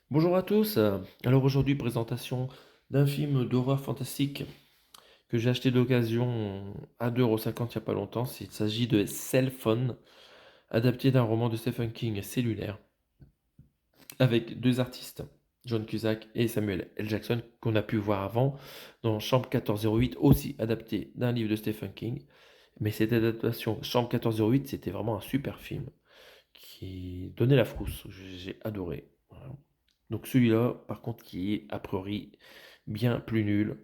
Bonjour à tous. Alors aujourd'hui, présentation d'un film d'horreur fantastique que j'ai acheté d'occasion à 2,50 € il n'y a pas longtemps. Il s'agit de Cell Phone, adapté d'un roman de Stephen King, Cellulaire, avec deux artistes, John Cusack et Samuel L. Jackson, qu'on a pu voir avant dans Chambre 1408, aussi adapté d'un livre de Stephen King. Mais cette adaptation, Chambre 1408, c'était vraiment un super film qui donnait la frousse. J'ai adoré. Voilà. Donc celui-là, par contre, qui est a priori bien plus nul.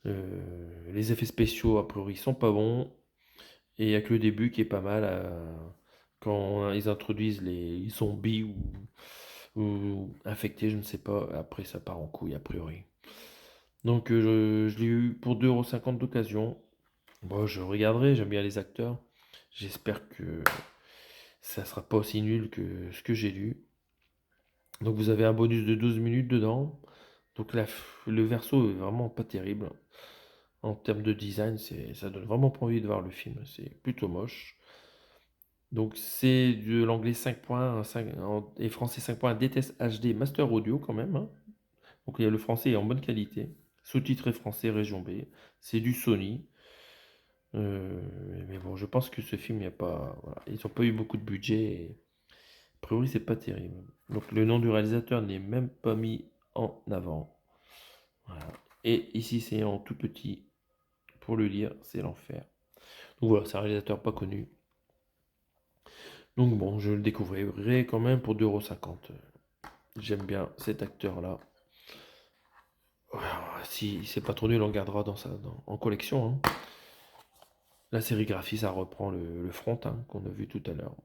Les effets spéciaux, a priori, sont pas bons. Et il n'y a que le début qui est pas mal. Quand ils introduisent les zombies ou infectés, je ne sais pas. Après, ça part en couille, a priori. Donc je l'ai eu pour 2,50 € d'occasion. Bon, je regarderai, j'aime bien les acteurs. J'espère que ça sera pas aussi nul que ce que j'ai lu. Donc vous avez un bonus de 12 minutes dedans. Donc le verso est vraiment pas terrible. En termes de design, ça donne vraiment pas envie de voir le film. C'est plutôt moche. Donc c'est de l'anglais 5.5 et français 5.1 DTS HD Master Audio quand même, hein. Donc il y a le français est en bonne qualité. Sous-titré français région B. C'est du Sony. Euh, mais bon, je pense que ce film, il y a pas, voilà. Ils n'ont pas eu beaucoup de budget. Et, a priori, c'est pas terrible. Donc le nom du réalisateur n'est même pas mis en avant. Voilà. Et ici, c'est en tout petit. Pour le lire, c'est l'enfer. Donc voilà, c'est un réalisateur pas connu. Donc bon, je le découvrirai quand même pour 2,50 €. J'aime bien cet acteur-là. Voilà, si c'est pas trop nul, on le gardera en collection, hein. La sérigraphie, ça reprend le front, hein, qu'on a vu tout à l'heure.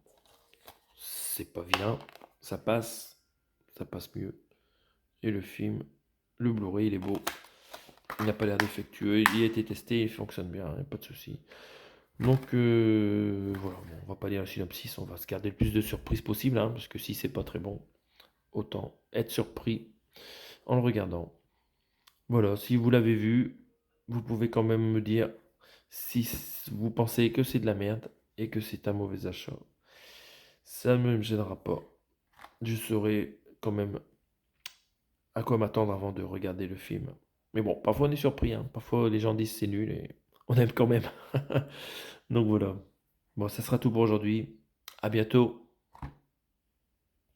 C'est pas vilain, ça passe mieux. Et le film, le Blu-ray, il est beau. Il n'a pas l'air défectueux, il a été testé, il fonctionne bien, hein, pas de souci. Donc voilà, bon, on va pas lire le synopsis, on va se garder le plus de surprises possible, hein, parce que si c'est pas très bon, autant être surpris en le regardant. Voilà, si vous l'avez vu, vous pouvez quand même me dire si vous pensez que c'est de la merde et que c'est un mauvais achat. Ça ne me gênera pas. Je saurai quand même à quoi m'attendre avant de regarder le film. Mais bon, parfois on est surpris, hein. Parfois les gens disent c'est nul et on aime quand même. Donc voilà. Bon, ça sera tout pour aujourd'hui. À bientôt.